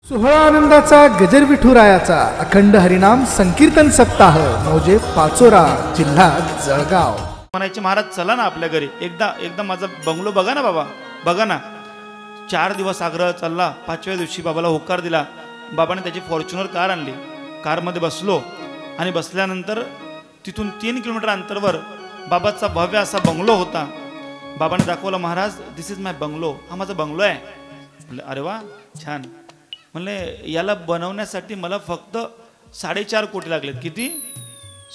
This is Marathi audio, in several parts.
सोहळा आनंदाचा गजर विठुरायाचा अखंड हरिनाम संकीर्तन सप्ताह मौजे पाचोरा जिल्हा जळगाव. म्हणायचे महाराज चला ना आपल्या घरी एकदा माझा बंगलो बघा ना बाबा, बघा ना. 4 दिवस आग्रह चालला. 5व्या दिवशी बाबाला होकार दिला. बाबाने त्याची फॉर्च्युनर कार आणली. कारमध्ये बसलो आणि बसल्यानंतर तिथून 3 किलोमीटर अंतरावर बाबाचा भव्य असा बंगलो होता. बाबाने दाखवला, Maharaj this is my bungalow, हा माझा बंगलो आहे. म्हणले अरे वा छान. म्हणले याला बनवण्यासाठी मला फक्त 4.5 कोटी लागलेत. किती?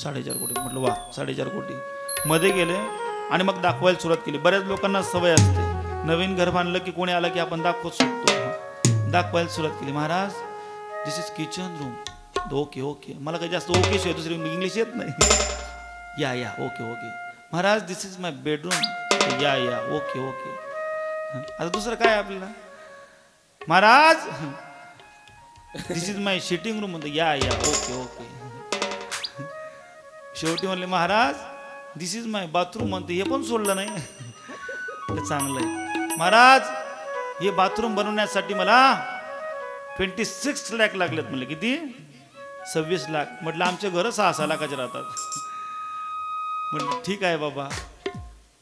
4.5 कोटी. म्हटलं वा 4.5 कोटी. मध्ये गेले आणि मग दाखवायला सुरुवात केली. बऱ्याच लोकांना सवय असते, नवीन घर बांधलं की कोणी आलं की आपण दाखवत सुटतो. दाखवायला सुरुवात केली. महाराज this is kitchen room. Okay okay. मला काही जास्त ओके शिवाय दुसरी इंग्लिश येत नाही. या okay okay. Maharaj this is my bedroom. या ओके ओके. आता दुसरं काय आपल्याला? Maharaj this is my sitting room. म्हणते या ओके ओके. शेवटी म्हणले Maharaj this is my bathroom. म्हणते हे पण सोडलं नाही. ते चांगलं आहे. महाराज हे बाथरूम बनवण्यासाठी मला 26 लाख लागलेत. म्हणले किती? 26 लाख. म्हटलं आमचे घर 6 लाखाचे राहतात. म्हटलं ठीक आहे बाबा.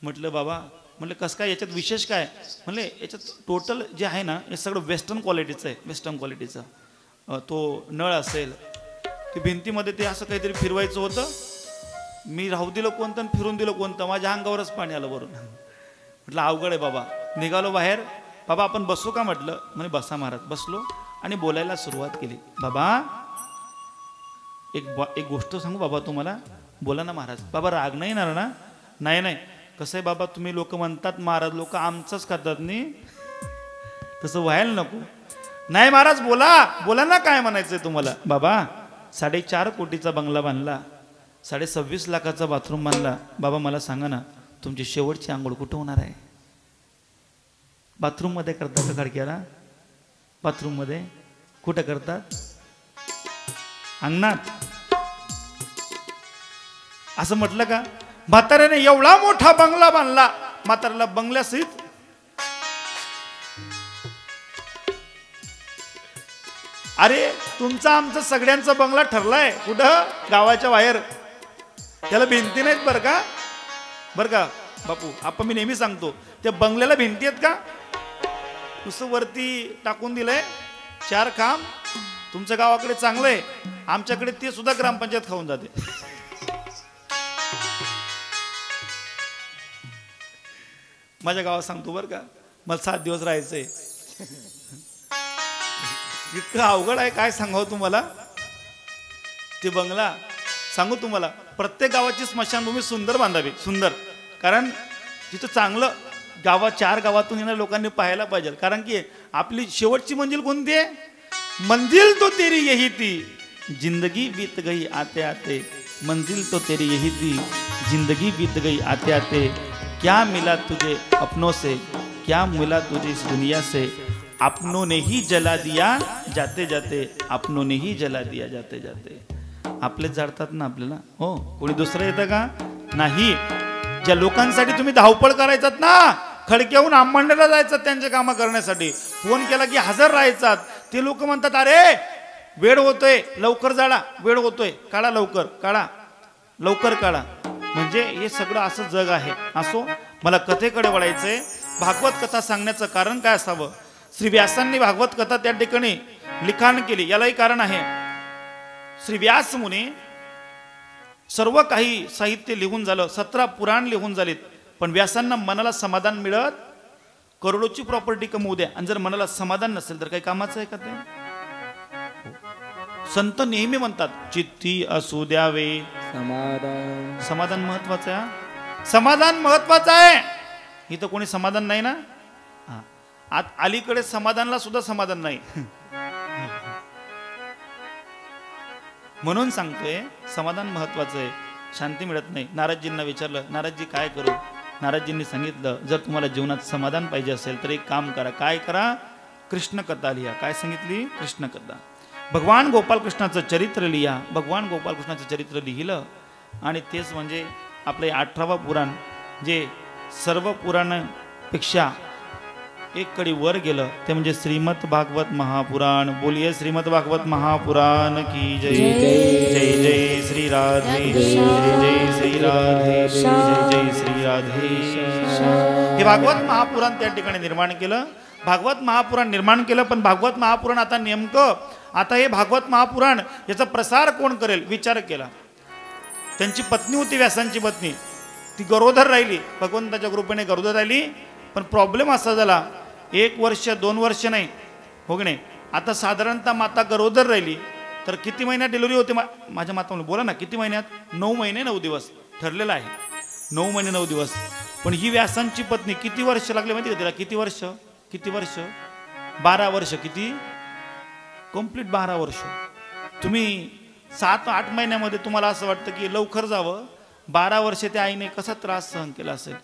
म्हटलं बाबा, म्हटलं कसं काय, याच्यात विशेष काय? म्हणले याच्यात टोटल जे आहे ना हे सगळं वेस्टर्न क्वालिटीचं आहे. वेस्टर्न क्वालिटीचं तो नळ असेल, ते भिंतीमध्ये ते असं काहीतरी फिरवायचं होतं. मी राहू दिलं कोणतं आणि फिरून दिलं कोणतं, माझ्या अंगावरच पाणी आलं वरून. म्हटलं अवघड आहे बाबा. निघालो बाहेर. बाबा आपण बसू का? म्हटलं. म्हणे बसा महाराज. बसलो आणि बोलायला सुरुवात केली. बाबा एक गोष्ट सांगू बाबा तुम्हाला. बोला ना महाराज. बाबा राग नाही येणार ना? नाही. कसं आहे बाबा, तुम्ही लोक म्हणतात महाराज लोक आमचंच करतात नाही, तसं व्हायला नको. नाही महाराज बोला ना, काय म्हणायचंय तुम्हाला? बाबा 4.5 कोटीचा बंगला बांधला, 26.5 लाखाचा बाथरूम बांधला. बाबा मला सांगा ना, तुमची शेवटची आंघोळ कुठं होणार आहे? बाथरूम मध्ये करता का खडक्याला? बाथरूम मध्ये कुठं करतात? अंगणात. असं म्हटलं का? म्हाताऱ्याने एवढा मोठा बंगला बांधला, म्हाताऱ्याला बंगल्यासहित अरे तुमचा आमचा सगळ्यांचा बंगला ठरलाय कुठं? गावाच्या बाहेर. त्याला भिंती नाहीत बरं का बापू. आपण मी नेहमी सांगतो, त्या बंगल्याला भिंती आहेत का? नुसतं वरती टाकून दिलंय 4 खांब. तुमच्या गावाकडे चांगलं आहे, आमच्याकडे ते सुद्धा ग्रामपंचायत खाऊन जाते. माझ्या गावात सांगतो बरं का, मला 7 दिवस राहायचंय. इतकं अवघड आहे, काय सांगावं तुम्हाला. ते बंगला सांगू तुम्हाला, प्रत्येक गावाची स्मशानभूमी सुंदर बांधावी, सुंदर. कारण तिथं चांगलं 4 गावातून येणाऱ्या लोकांनी पाहायला पाहिजे. कारण की आपली शेवटची मंजिल कोणती आहे? मंजिल तो तेरी यही थी, जिंदगी बीत गई आते आते. मंजिल तो तेरी यही थी, जिंदगी बीत गई आते आते. क्या मिला तुझे अपनों से, क्या मिला तुझे इस दुनिया से. अपनों ने ही जला दिया जाते जाते, अपनों ने ही जला दिया जाते जाते. आपलेच जाळतात ना आपल्याला. हो, कोणी दुसरं येतं का? नाही. ज्या लोकांसाठी तुम्ही धावपळ करायचात ना, खडक्याहून आंबांड्याला जायचं त्यांचे कामं करण्यासाठी, फोन केला की हजर राहायचात, ते लोक म्हणतात अरे वेळ होतोय, लवकर जाळा, वेळ होतोय, काढा लवकर, काढा लवकर काढा. म्हणजे हे सगळं असं जग आहे. असो, मला कथेकडे वळायचंय. भागवत कथा सांगण्याचं कारण काय असावं? श्री व्यासांनी भागवत कथा त्या ठिकाणी लिखाण केली. यालाही कारण आहे. श्री व्यास मुनी सर्व काही साहित्य लिहून झालं, 17 पुराण लिहून झालीत, पण व्यासांना मनाला समाधान मिळत. करोडोची प्रॉपर्टी कमवू द्या, आणि जर मनाला समाधान नसेल तर काही कामाचं आहे का ते? संत नेहमी म्हणतात चित्ती असू द्यावे समाधान. समाधान महत्वाचं आहे. समाधान महत्वाचं आहे. इथं कोणी समाधान नाही ना? अलीकडे समाधानला सुद्धा समाधान नाही. म्हणून सांगतोय समाधान महत्वाचं आहे, शांती मिळत नाही. नारदजींना विचारलं, नारदजी काय करू? नारदजींनी सांगितलं, जर तुम्हाला जीवनात समाधान पाहिजे असेल तर एक काम करा. काय करा? कृष्ण कथा लिहा. काय सांगितली? कृष्ण कथा. भगवान गोपालकृष्णाचं चरित्र लिहा. भगवान गोपालकृष्णाचं चरित्र लिहिलं, आणि तेच म्हणजे आपले 18वं पुराण, जे सर्व पुराणांपेक्षा एक कडी वर गेलं ते म्हणजे श्रीमद भागवत महापुराण. बोलिये श्रीमद भागवत महापुराण की जय. जय जय श्री राधे, जय जय श्री राधे, जय जय श्री राधे. हे भागवत महापुराण त्या ठिकाणी निर्माण केलं. भागवत महापुराण निर्माण केलं. पण भागवत महापुराण आता नेमकं आता हे भागवत महापुराण याचा प्रसार कोण करेल विचार केला. त्यांची पत्नी होती, व्यासांची पत्नी, ती गरोदर राहिली. भगवंताच्या कृपेने गरोदर राहिली. पण प्रॉब्लेम असा झाला, 1 वर्ष 2 वर्ष नाही हो की नाही. आता साधारणतः माता गरोदर राहिली तर किती महिन्यात डिलिव्हरी होते? माझ्या माता बोला ना, किती महिन्यात? 9 महिने 9 दिवस ठरलेलं आहे. 9 महिने 9 दिवस. पण ही व्यासांची पत्नी किती वर्ष लागले माहिती का तिला? किती वर्ष? 12 वर्ष. किती? कंप्लीट 12 वर्ष. तुम्ही 7-8 महिन्यामध्ये तुम्हाला असं वाटतं की लवकर जावं. 12 वर्ष त्या आईने कसा त्रास सहन केला असेल.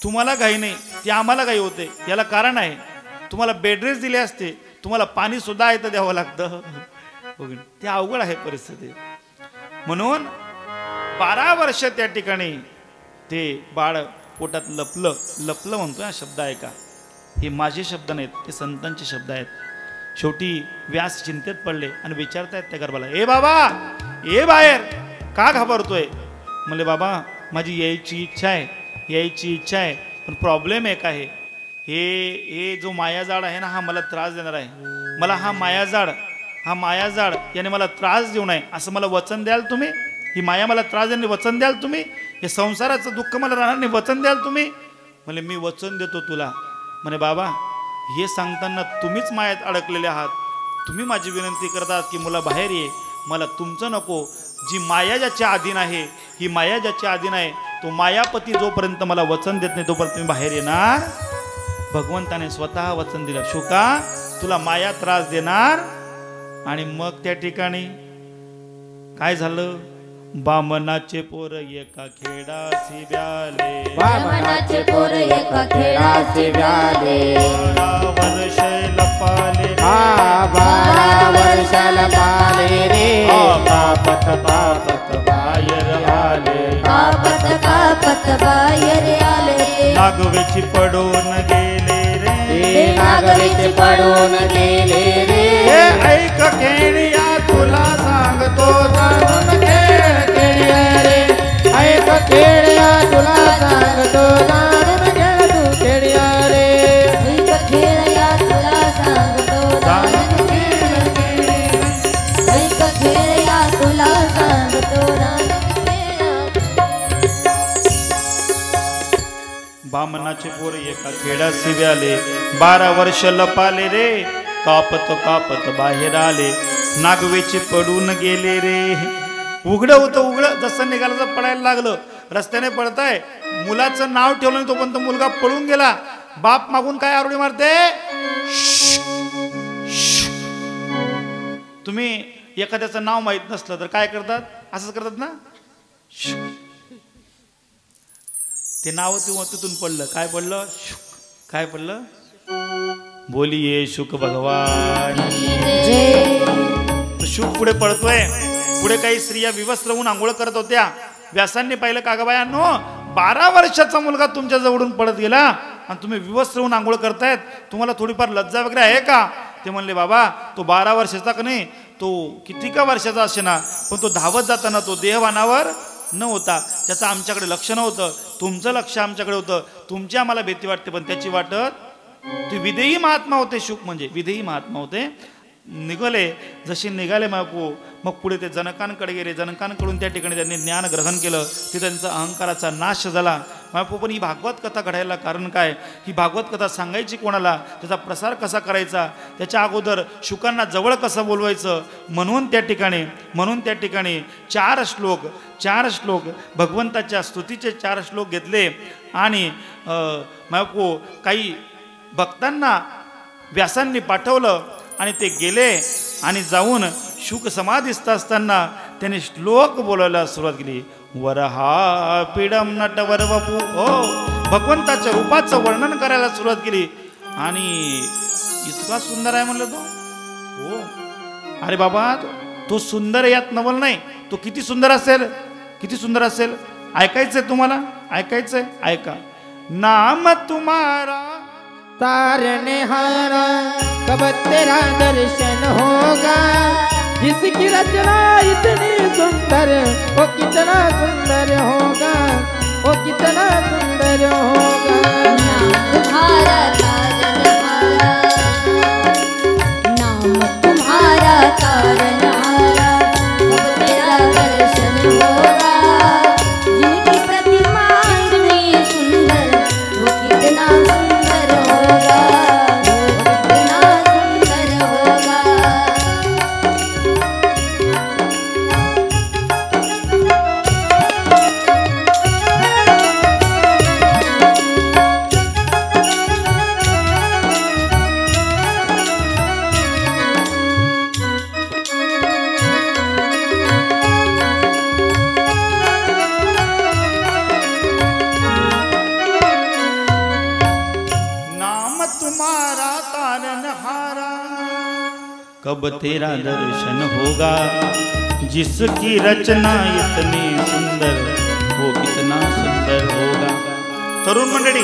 तुम्हाला काही नाही, ते आम्हाला काही होते. याला कारण आहे, तुम्हाला बेडरेस्ट दिले असते, तुम्हाला पाणी सुद्धा आहे तर द्यावं लागतं. ते अवघड आहे परिस्थिती. म्हणून 12 वर्ष त्या ठिकाणी ते बाळ पोटात लपलं म्हणतोय. हा शब्द आहे का? हे माझे शब्द नाहीत, ते संतांचे शब्द आहेत. शेवटी व्यास चिंतेत पडले आणि विचारतायत त्या गर्भाला, ए बाबा ये बाहेर, का घाबरतोय? म्हणले बाबा माझी यायची इच्छा आहे, पण प्रॉब्लेम एक आहे. हे जो मायाजाळ आहे ना, हा मला त्रास देणार आहे. मला हा मायाजाळ याने मला त्रास देऊ नये असं मला वचन द्याल तुम्ही? ही माया मला त्रास देणे वचन द्याल तुम्ही? हे संसाराचं दुःख मला राहणार नाही वचन द्याल तुम्ही? म्हणजे मी वचन देतो तुला. म्हणे बाबा हे सांगताना तुम्हीच मायात अडकलेले आहात. तुम्ही माझी विनंती करतात की मुला बाहेर ये, मला तुमचं नको. जी माया ज्याच्या अधीन आहे, ही माया ज्याच्या अधीन आहे, तो मायापती जोपर्यंत मला वचन देत नाही तोपर्यंत मी बाहेर येणार. भगवंताने स्वतः वचन दिलं, शुका तुला माया त्रास देणार. आणि मग त्या ठिकाणी काय झालं? बामनाचे पोर एका खेडासी व्याले, बामनाचे पोर एका खेडासी व्याले. 12 वर्ष लपाले, 12 वर्ष लपाले रे. कापत बाहेर आले, कापत बाहेर आले. नागवेची पडून गेले रे, नागवेची पडून गेले रे. ऐक खेडिया तुला सांगतो जाणून घे. ऐक खेड्या तुला सांगतो जाणून घे तू खेड्या रे. ऐक खेड्या तुला सांगतो जाणून घे. ऐक खेड्या तुला सांगतो जाणून घे. बामनाचे पोर एका खेडासी व्याले, 12 वर्ष लपाले रे. कापत बाहेर आले, नागवेचे पडून गेले रे. उघडं होतं उघडं, जसं निघालं पडायला लागलं. रस्त्याने पडताय, मुलाचं नाव ठेवलं तोपर्यंत मुलगा पळून गेला. बाप मागून काय आरोळी मारते? तुम्ही एखाद्याचं नाव माहित नसलं तर काय करतात? असंच करतात ना. ते नाव तिथून पडलं. काय पडलं? काय पडलं? बोलिये शुक भगवान. शुक पुढे पडतोय. पुढे काही स्त्रिया विवस्त्र होऊन आंघोळ करत होत्या. व्यासांनी पाहिलं, कागबायांनो 12 वर्षाचा मुलगा तुमच्या जवळून पडत गेला आणि तुम्ही विवस्त्र होऊन आंघोळ करतायत, तुम्हाला थोडीफार लज्जा वगैरे आहे का? ते म्हणले बाबा तो 12 वर्षाचा का नाही, तो किती का वर्षाचा असे ना, पण तो धावत जाताना तो देहवानावर न होता, त्याचं आमच्याकडे लक्ष नव्हतं. तुमचं लक्ष आमच्याकडे होतं. तुमची आम्हाला भीती वाटते पण त्याची वाटत. ते विदेही महात्मा होते. शुक म्हणजे विदेही महात्मा होते. निघाले. जसे निघाले मग पुढे ते जनकांकडे गेले. जनकांकडून त्या ठिकाणी त्यांनी ज्ञान ग्रहण केलं. ते त्यांचा अहंकाराचा नाश झाला. पण ही भागवत कथा घडायला कारण काय? ही भागवत कथा सांगायची कोणाला? त्याचा प्रसार कसा करायचा? त्याच्या अगोदर शुकांना जवळ कसं बोलवायचं? म्हणून त्या ठिकाणी 4 श्लोक भगवंताच्या स्तुतीचे 4 श्लोक घेतले. आणि काही भक्तांना व्यासांनी पाठवलं आणि ते गेले आणि जाऊन शुक समाधीस्थ असताना त्याने श्लोक बोलायला सुरुवात केली. वरहा पीडम नटवर वपू. हो, भगवंताच्या रूपाचं वर्णन करायला सुरुवात केली. आणि इतका सुंदर आहे म्हणलं तो. हो अरे बाबा, तो सुंदर यात नवल नाही. तो किती सुंदर असेल ऐकायचंय तुम्हाला? ऐकायचंय? ऐका. नाम तुम्हारा तारने हारा कब तेरा दर्शन होगा। जिसकी रचना इतनी सुंदर वो कितना सुंदर होगा, वो कितना सुंदर होगा। तुम्हारा तारनहारा, नाम तुम्हारा तारनहारा, कब तेरा दर्शन होगा। जिनकी प्रतिमा इतनी सुंदर वो कितना सुंदर होगा, वो कितना सुंदर होगा। नाम तुम्हारा तारनहारा, कब तेरा दर्शन होगा। जिसकी रचना इतनी सुंदर वो कितना सुंदर होगा। तरुण मंडळी,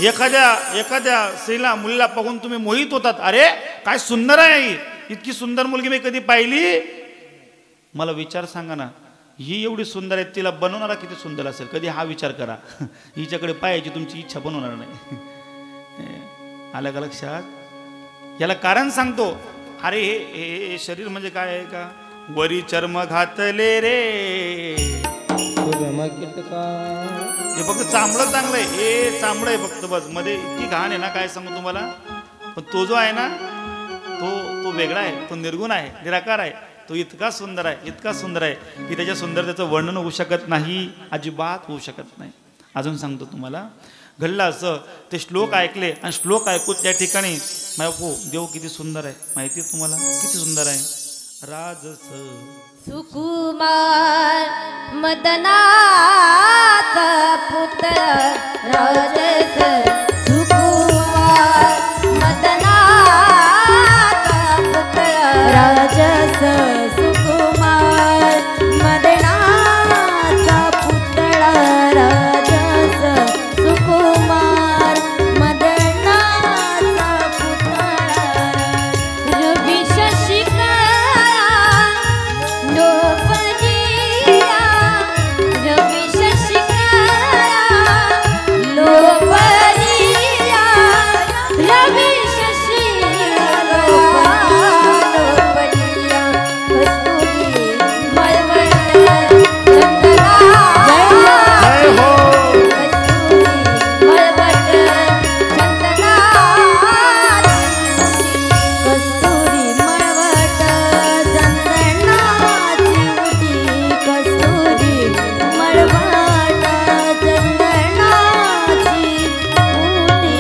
एखाद्या स्त्रीला मुलीला पाहून तुम्ही मोहित होतात. अरे काय सुंदर आहे ही, इतकी सुंदर मुलगी मी कधी पाहिली. मला विचार सांगा ना, ही एवढी सुंदर आहे, तिला बनवणारा किती सुंदर असेल. कधी हा विचार करा. हिच्याकडे पाहायची तुमची इच्छा पण होणार नाही. आलं का लक्षात? याला कारण सांगतो. अरे हे शरीर म्हणजे काय आहे का? वरी चर्म घातले रे, हे फक्त चांबडं चांगलं आहे. हे चांबडं आहे फक्त, बस. मध्ये इतकी घाण आहे ना, काय सांगू तुम्हाला. पण तो जो आहे ना, तो वेगळा आहे, तो निर्गुण आहे, निराकार आहे. तो इतका सुंदर आहे, इतका सुंदर आहे की त्याच्या सुंदरतेचं वर्णन होऊ शकत नाही, अजिबात होऊ शकत नाही. अजून सांगतो तुम्हाला. घडलं असं, ते श्लोक ऐकले आणि श्लोक ऐकून त्या ठिकाणी हो देव किती सुंदर आहे माहिती आहे तुम्हाला, किती सुंदर आहे. राजस सुकुमार मदनाचा पुत्र राजस, सुकुमार मदनाचा पुत्र राजस, सुकुमार मदनाचा पुतळा राजस, सुकुमार मदनाचा पुतळा. रवी शशिकला लोपदिया, रवी शशिकला लोपदिया, रवी शशिकला लोपदिया. कस्तुरी मळवट चंदना, कस्तुरी मळवट चंदनाची उटी, कस्तुरी मळवट चंदनाची उटी.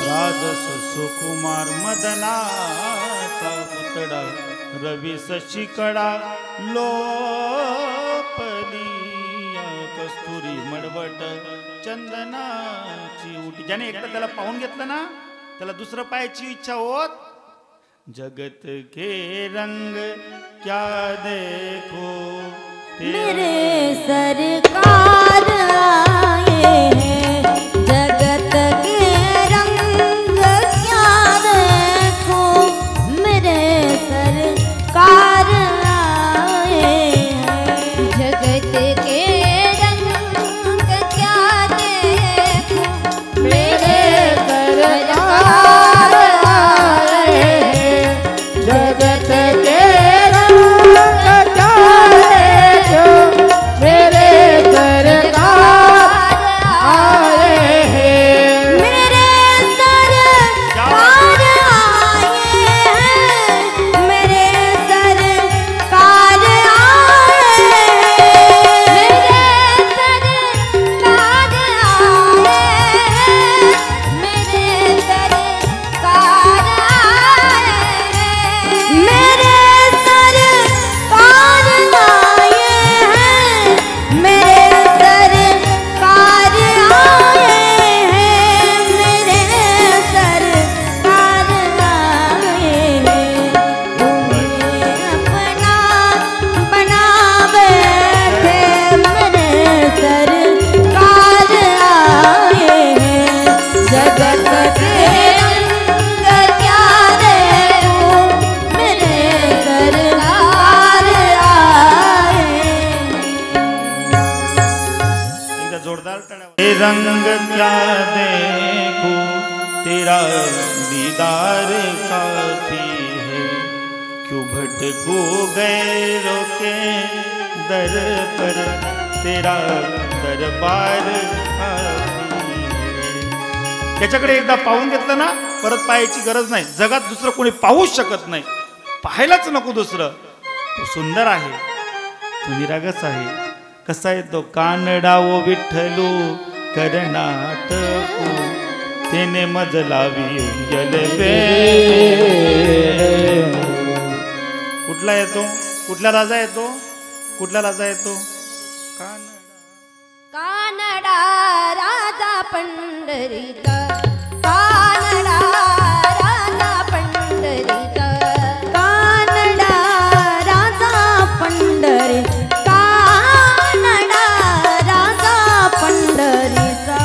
राजस सुकुमार मदनाचा पुतळा, रवी शशिकडा लोपलिया, कस्तुरी मडवट चंदनाची उटी. ज्याने एकदा त्याला पाहून घेतलं ना, त्याला दुसरं पाहायची इच्छा होत. जगत के रंग क्या देखो मेरे सरकार आए हैं, जगत के रंग क्या देखो, मेरे सरकार आए हैं. जगत के रंग क्या देखो, मेरे सरकार आए हैं. जगत के रंग क्या देखो, मेरे घर रंग क्या देखूं तेरा दीदार काफी है क्यों भटको गैरों के दर पर तेरा दरबार काफी है। त्याच्याकडे एकदा पाहून घेतलं ना परत पाहायची गरज नाही. जगात दुसरं कोणी पाहूच शकत नाही. पाहायलाच नको दुसरं. तो सुंदर आहे, तो निरागस आहे. कसा आहे तो कानडा ओ विठ्ठलू कर्नाटकू तेने मज लावी जलबे. कुठला येतो? कुठला राजा येतो? कुठला राजा येतो? कानडा राजा पंढरीचा, कानडा राजा पंढरीचा, कानडा राजा पंढरी, कानडा राजा पंढरीचा.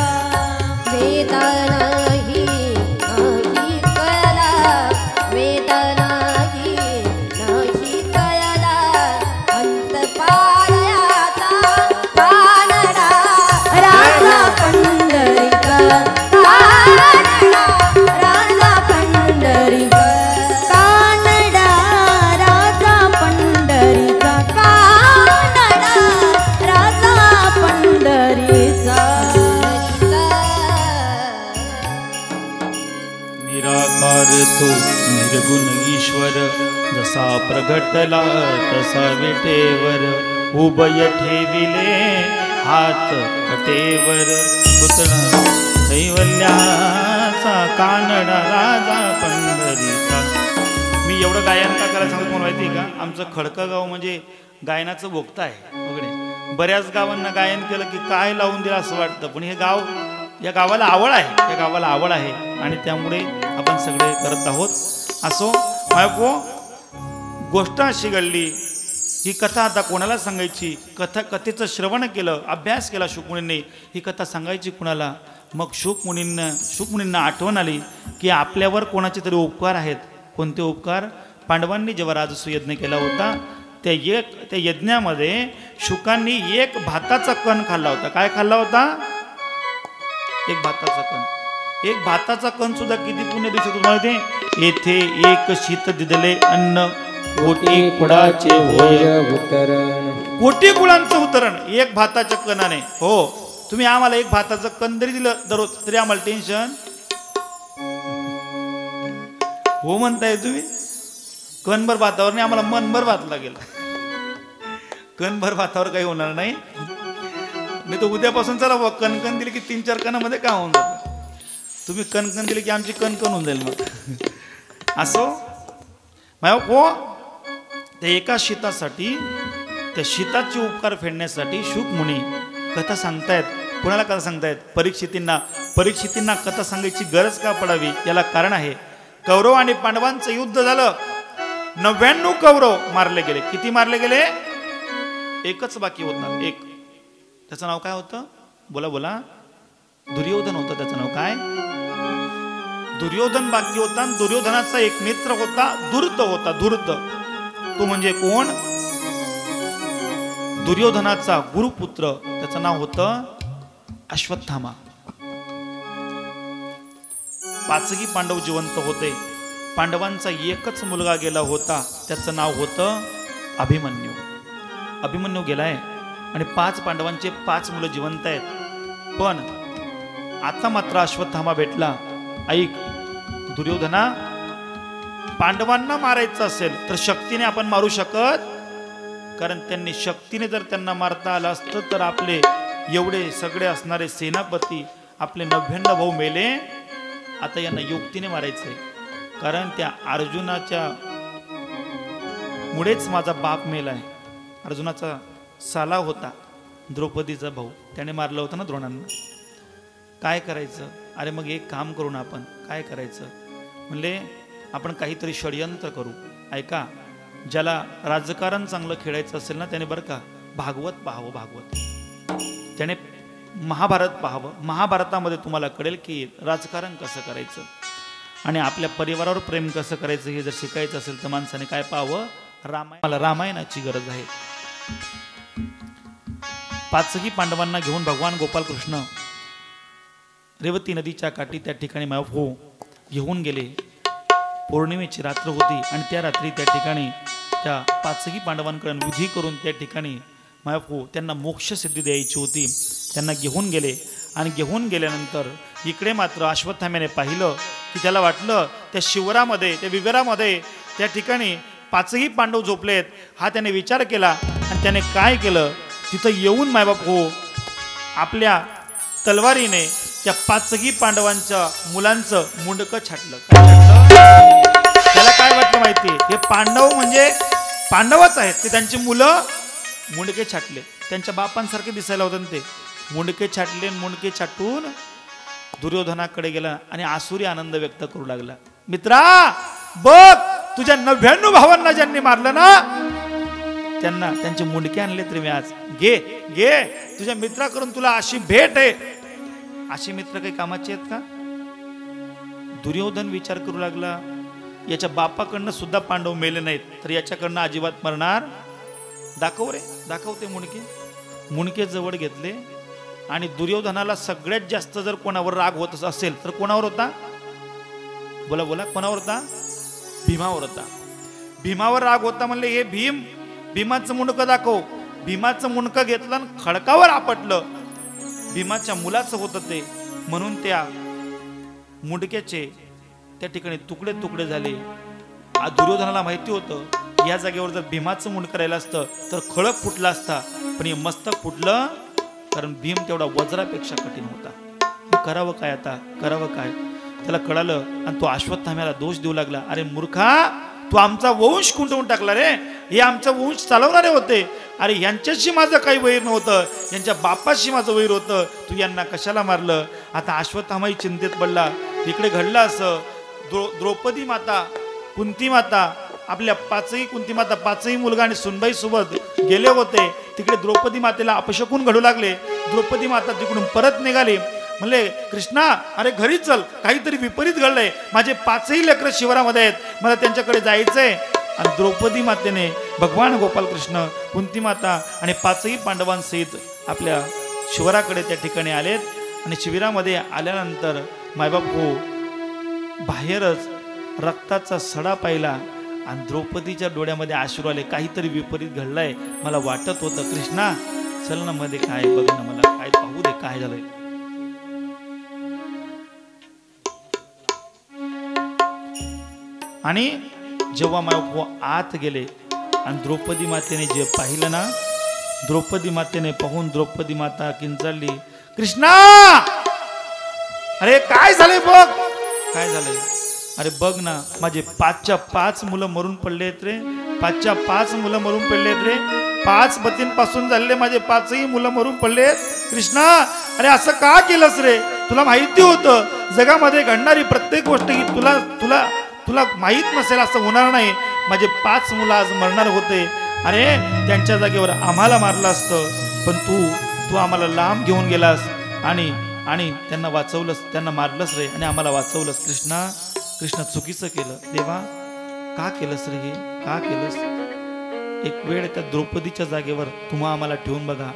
वेदनाही नाही कळला, वेदनाही नाही कळला अंत पाळयाचा. कानडा राजा पंढरीचा, कानडा राजा पंढरीचा, कानडा राजा पंढरीचा, कानडा राजा पंढरीचा. निराकार तो निर्गुण ईश्वर जसा प्रगटला तसा विटेवर उभय ठेविले हात कटेवर पुतळा कैवल्याचा कानडा राजा पंढरीचा. मी एवढं गायन का करायला सांगतो कोण माहिती का? आमचं खडकं गाव म्हणजे गायनाचं भोगतं आहे वगैरे. बऱ्याच गावांना गायन केलं की काय लावून दिलं असं वाटतं, पण हे गाव या गावाला आवड आहे, या गावाला आवड आहे आणि त्यामुळे आपण सगळे करत आहोत. असो मायको, गोष्ट अशी घडली. ही कथा आता कोणाला सांगायची? कथेचं श्रवण केलं, अभ्यास केला शुकमुनींनी. ही कथा सांगायची कुणाला? मग शुकमुनींना आठवण आली की आपल्यावर कोणाचे तरी उपकार आहेत. कोणते उपकार? पांडवांनी जेव्हा राजसूय यज्ञ केला होता त्या यज्ञामध्ये शुकांनी एक भाताचा कण खाल्ला होता. काय खाल्ला होता? एक भाताचा कण. एक भाताचा कण सुद्धा किती पुण्य दिवशी तुम्हाला ते. येथे एक शीत दिदले अन्न कोटी कुळाचे होय उतरण. कोटी कुळांचं उतरण एक भाताच्या कणाने. हो, तुम्ही आम्हाला एक भाताचं कण जरी दिलं दररोज तरी आम्हाला टेन्शन. हो म्हणताय तुम्ही? कणभर भातावर नाही, आम्हाला मनभर भात लागेल. कणभर भातावर काही होणार नाही. मी तर उद्यापासून चला कणकण दिली की 3-4 कणामध्ये का होऊन जातं. तुम्ही कणकण दिली की आमची कणकण होऊन जाईल मग. असो हो, त्या एका शीतासाठी, त्या शीताचे उपकार फेडण्यासाठी शुकमुनी कथा सांगतायत. कोणाला कथा सांगतायत? परीक्षितींना कथा सांगायची गरज का पडावी? याला कारण आहे. कौरव आणि पांडवांचं युद्ध झालं. 99 कौरव मारले गेले. किती मारले गेले? एकच बाकी होता. एक. त्याचं नाव काय होतं? बोला बोला. दुर्योधन होतं त्याचं नाव. काय? दुर्योधन बाकी होता. दुर्योधनाचा एक मित्र होता, धूर्त होता. धूर्त तो म्हणजे कोण? दुर्योधनाचा गुरुपुत्र. त्याचं नाव होतं अश्वत्थामा. 5 पांडव जिवंत होते. पांडवांचा एकच मुलगा गेला होता, त्याचं नाव होतं अभिमन्यू. अभिमन्यू गेलाय आणि 5 पांडवांचे 5 मुलं जिवंत आहेत. पण आता मात्र अश्वत्थामा भेटला. ऐक दुर्योधना, पांडवांना मारायचं असेल तर शक्तीने आपण मारू शकत, कारण त्यांनी शक्तीने जर त्यांना मारता आलं असतं तर आपले एवढे सगळे असणारे सेनापती, आपले 99 भाऊ मेले. आता यांना युक्तीने मारायचंय, कारण त्या अर्जुनाच्या मुळेच माझा बाप मेलाय. अर्जुनाचा साला होता, द्रौपदीचा भाऊ, त्याने मारलं होतं ना द्रोणांना. काय करायचं? अरे मग एक काम करू ना आपण. काय करायचं? म्हणले आपण काहीतरी षडयंत्र करू. ऐका, ज्याला राजकारण चांगलं खेळायचं असेल ना त्याने बरं का भागवत पाहावं. भागवत, त्याने महाभारत पाहावं. महाभारतामध्ये तुम्हाला कळेल की राजकारण कसं करायचं आणि आपल्या परिवारावर प्रेम कसं करायचं हे जर शिकायचं असेल तर माणसाने काय पाहावं? मला रामायणाची गरज आहे. 5 पांडवांना घेऊन भगवान गोपाल कृष्ण रेवती नदीच्या काठी त्या ठिकाणी मायबाप घेऊन गेले. पौर्णिमेची रात्र होती आणि त्या रात्री त्या ठिकाणी त्या पाचही पांडवांकडे विधी करून त्या ठिकाणी मायबाप त्यांना मोक्ष सिद्धी द्यायची होती. त्यांना घेऊन गेले आणि घेऊन गेल्यानंतर इकडे मात्र अश्वत्थाम्याने पाहिलं की त्याला वाटलं त्या शिवरामध्ये त्या विवरामध्ये त्या ठिकाणी पाचही पांडव झोपलेत. हा त्याने विचार केला आणि त्याने काय केलं, तिथं येऊन मायबाप आपल्या तलवारीने त्या पाचही पांडवांच्या मुलांचं मुंडकं छाटलं. काय छाटलं? त्याला काय वाटलं माहिती, हे पांडव म्हणजे पांडवच आहेत, ते त्यांची मुलं मुंडके छाटले. त्यांच्या बापांसारखे दिसायला होतं ते. मुंडके छाटले, मुंडके छाटून दुर्योधनाकडे गेला आणि आसुरी आनंद व्यक्त करू लागला. मित्रा बघ, तुझ्या 99 भावांना ज्यांनी मारलं ना त्यांना त्यांचे मुंडके आणले तरी मी आज घे घे, तुझ्या मित्राकडून तुला अशी भेट आहे. अशी मित्र काही कामाचे आहेत का? दुर्योधन विचार करू लागला, याच्या बापाकडनं सुद्धा पांडव मेले नाहीत, तर याच्याकडनं अजिबात मरणार. दाखव रे, दाखवते मुंडके. मुंडके जवळ घेतले आणि दुर्योधनाला सगळ्यात जास्त जर कोणावर राग होत असेल तर कोणावर होता? बोला बोला, कोणावर होता? भीमावर होता. भीमावर राग होता. म्हणले हे भीम, भीमाचं मुंडकं दाखव. भीमाचं मुंडकं घेतलं आणि खडकावर आपटलं. भीमाच्या मुलाचं होतं ते, म्हणून त्या मुंडक्याचे त्या ठिकाणी तुकडे तुकडे झाले. दुर्योधनाला माहिती होतं या जागेवर जर भीमाचं मुंडकं राहिलं असतं तर खळक फुटला असता, पण हे मस्तक फुटलं कारण भीम तेवढा वज्रापेक्षा कठीण होता. करावं काय आता, करावं काय? त्याला कळालं आणि तो अश्वत्थाम्याला दोष देऊ लागला. अरे मूर्खा, तू आमचा वंश खुंटवून टाकला रे, हे आमचा वंश चालवणारे होते. अरे यांच्याशी माझं काही वैर नव्हतं, यांच्या बापाशी माझं वैर होतं, तू यांना कशाला मारलं? आता अश्वत्थामाही चिंतेत पडला. इकडे घडलं असं, द्रौपदी माता, कुंती माता, आपल्या पाचही कुंती माता पाचही मुलगा आणि सुनबाई सोबत गेले होते. तिकडे द्रौपदी मातेला अपशकून घडू लागले. द्रौपदी माता तिकडून परत निघाली. म्हणले कृष्णा, अरे घरी चल, काहीतरी विपरीत घडलंय, माझे पाचही लेकरं शिवारामध्ये आहेत, मला त्यांच्याकडे जायचंय. आणि द्रौपदी मातेने भगवान गोपाल कृष्ण, कुंती माता आणि पाचही पांडवांसहित आपल्या शिवाराकडे त्या ठिकाणी आलेत. आणि शिबिरामध्ये आल्यानंतर मायबाप बाहेरच रक्ताचा सडा पाहिला आणि द्रौपदीच्या डोळ्यामध्ये अश्रू आले. काहीतरी विपरीत घडलंय, मला वाटत होतं. कृष्णा चल ना मध्ये, काय बघ ना, मला काय पाहू दे काय झालंय. आणि जेव्हा मायबाप आत गेले आणि द्रौपदी मातेने जे पाहिलं ना, द्रौपदी मातेने पाहून द्रौपदी माता किंचाळली, कृष्णा अरे काय झालंय बघ, काय झालंय? अरे बघ ना, माझे 5च्या 5 मुलं मरून पडले आहेत रे, 5च्या 5 मुलं मरून पडले आहेत रे, 5 पतींपासून झालेले माझे 5ही मुलं मरून पडले आहेत. कृष्णा अरे असं का केलंस रे? तुला माहिती होतं जगामध्ये घडणारी प्रत्येक गोष्ट ही तुला तुला तुला माहीत नसेल असं होणार नाही. माझे 5 मुलं आज मरणार होते. अरे त्यांच्या जागेवर आम्हाला मारलं असतं, पण तू आम्हाला लांब घेऊन गेलास आणि आणि त्यांना वाचवलंस, त्यांना मारलंस रे आणि आम्हाला वाचवलंस. कृष्ण चुकीचं केलं देवा, का केलंस रे हे, का केलंस? एक वेळ त्या द्रौपदीच्या जागेवर तुम्हा आम्हाला ठेवून बघा,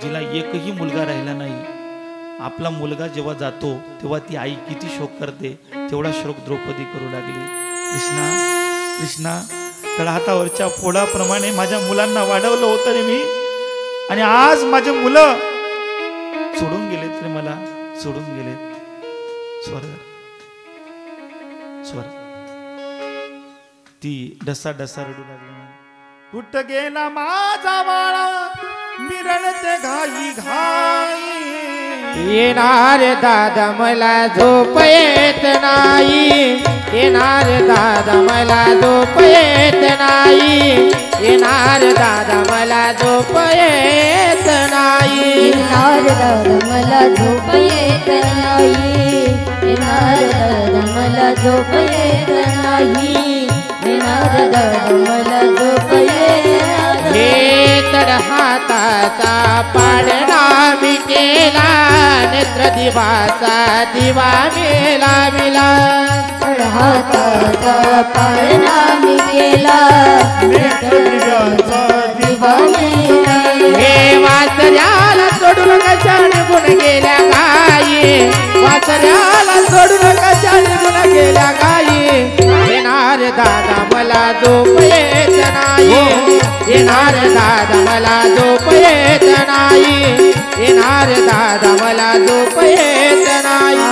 जिला एकही मुलगा राहिला नाही. आपला मुलगा जेव्हा जातो तेव्हा ती आई किती शोक करते, तेवढा शोक द्रौपदी करू लागली. कृष्णा तळहातावरच्या फोडाप्रमाणे माझ्या मुलांना वाढवलं होतं रे मी, आणि आज माझे मुलं सोडून गेलेत रे, मला सोडून गेलेत. स्वर ती डसा डसा रडू लागली. कुठ गेला माझा बाळा, मिरळते घाई घाई, येणार दादा मला झोप येत नाही, येणार दादा मला झोप येत नाही, येणार दादा मला झोप येत नाही, येणार दादा मला झोप येत नाही, येणार दादा मला झोप येत नाही, येणार दादा मला झोप येत नाही. हे तर हाताचा पाडणा मी केला, नेत्र दिवाचा दिवा मेला मिला, हाताचा पाळणा मी केला, नेत्र दिव्याचा दिवा मेला. हे वाचल्याला सोडून कशाने गुण गेल्या गाई, वासऱ्याला सोडून कशा निघून गेल्या गाई येणार दादा मला झोप येत नाही येणार दादा मला झोप येत नाही येणार दादा मला झोप येत नाही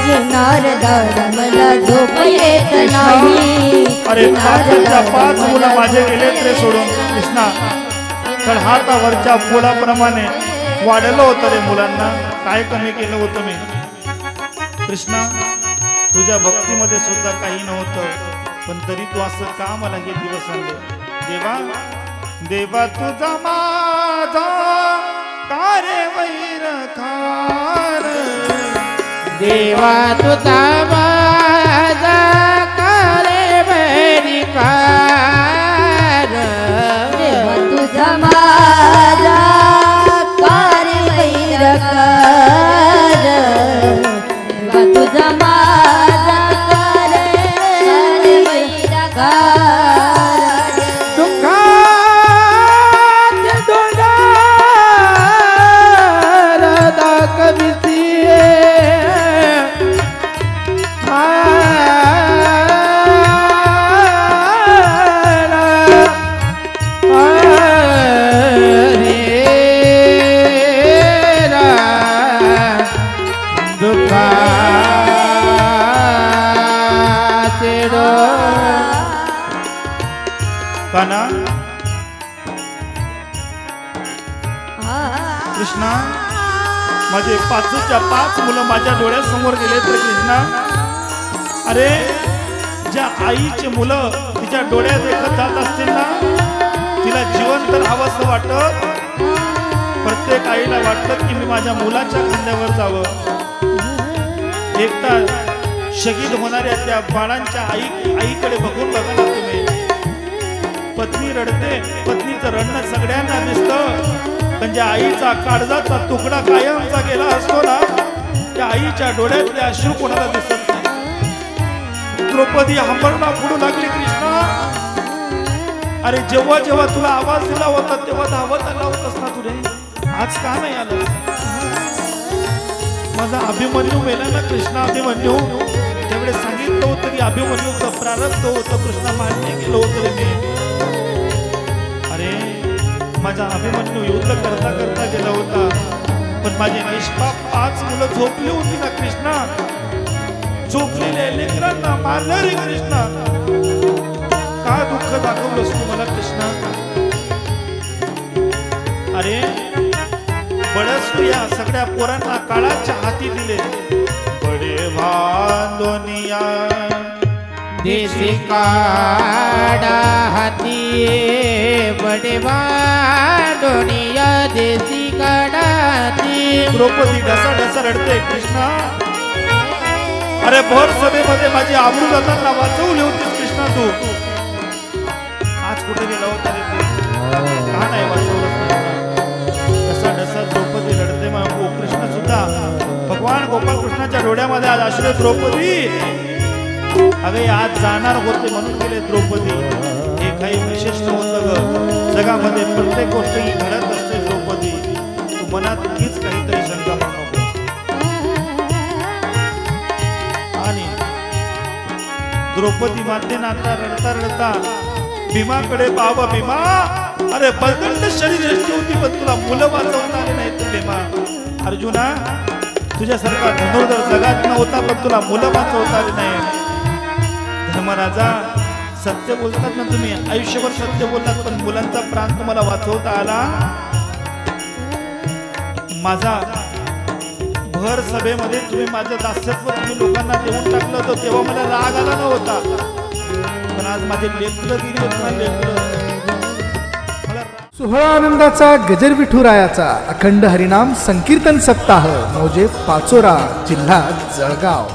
येणार दादा मला झोप येत नाही अरे पाचच्या पाच मुलं माझे गेले रे सोडून कृष्णा तर हातावरच्या फुलाप्रमाणे वाढलं होतं रे मुलांना काय कमी केलं होतं मी कृष्णा तुझ्या भक्तीमध्ये सुद्धा काही नव्हतं पण तरी तू असं का मला हे दिवस आणले देवा देवा तुझा माझा कारे वैरखार देवा तुझा माझा कारे वैरखार देवा तुझा माझा कारे वैरखार देवा तुझा माझा कारे वैरखार दुःखात डोंगर दाखवितीये काना कृष्णा माझे पाचच्या पाच मुलं माझ्या डोळ्यासमोर गेले तर कृष्णा अरे ज्या आईचे मुलं तिच्या डोळ्यात देखत जात असतील ना तिला जीवन तर हवंसं वाटत प्रत्येक आईला वाटत की मी माझ्या मुलाच्या खांद्यावर जावं एकदा शहीद होणाऱ्या त्या बाळांच्या आईकडे बघून बघा ना तुम्ही पत्नी रडते पत्नीचं रडणं सगळ्यांना दिसतं पण ज्या आईचा काळजाचा तुकडा कायमचा गेला असतो ना त्या आईच्या डोळ्यातले अश्रू कोणाला दिसत नाही द्रौपदी हंबरणा फोडू लागली कृष्णा अरे जेव्हा जेव्हा तुला आवाज दिला होता तेव्हा धावत आला होतास ना तुझे आज का नाही आलं माझा अभिमन्यू मेला ना कृष्णा अभिमन्यू त्यावेळेस सांगितलं होतं की अभिमन्यूचं प्रारब्ध होतं कृष्णा मान्य केलं होतं रे मी अरे माझा अभिमन्यू युद्ध करता करता गेला होता पण माझे निष्पाप पाच मुलं झोपली होती ना कृष्णा झोपलेल्या लेकरांना मारलं रे कृष्णा का दुःख दाखवलंस तू मला कृष्णा अरे बळस या सगळ्या पोरांना काळाच्या हाती दिले बडे भांदोनिया देसी काडा हाती बडे बाडोनिया देसी काडा हाती द्रौपदी ढसा ढसा रडते कृष्णा अरे भर सभेमध्ये माझी आबरू जाताना वाचवली होती कृष्णा तू आज कुठे गेला होता रे तू का नाही वाचवलं ढसा ढसा द्रौपदी रडते मग कृष्ण सुद्धा भगवान गोपाळ कृष्णाच्या डोळ्यामध्ये आज आश्रय द्रौपदी अगे आज जाणार होते म्हणून गेले द्रौपदी हे काही विशेष नव्हतं ग जगामध्ये प्रत्येक गोष्ट ही घडत असते द्रौपदी तू मनात हीच काहीतरी शंका म्हणू नको आणि द्रौपदी मातेनं आता रडता रडता भीमाकडे पाव भीमा अरे बळकंठ शरीर यष्टी होती पण तुला मुलं वाचवता आले नाही तर भीमा अर्जुना तुझ्यासारखा धनुर्धर जगात नव्हता पण तुला मुलं वाचवता आली नाही धर्मराजा सत्य बोलतात ना तुम्ही आयुष्यभर सत्य बोलतात पण मुलांचा प्राण तुम्हाला वाचवता आला माझा भर सभेमध्ये तुम्ही माझं दास्यत्व तुम्ही लोकांना देऊन टाकलं होतं तेव्हा मला राग आला नव्हता पण आज माझे लेकरं गेली लेकरं सोहळा आनंदाचा गजर विठुरायाचा अखंड हरिनाम संकीर्तन सप्ताह मौजे पाचोरा जिल्हा जळगाव।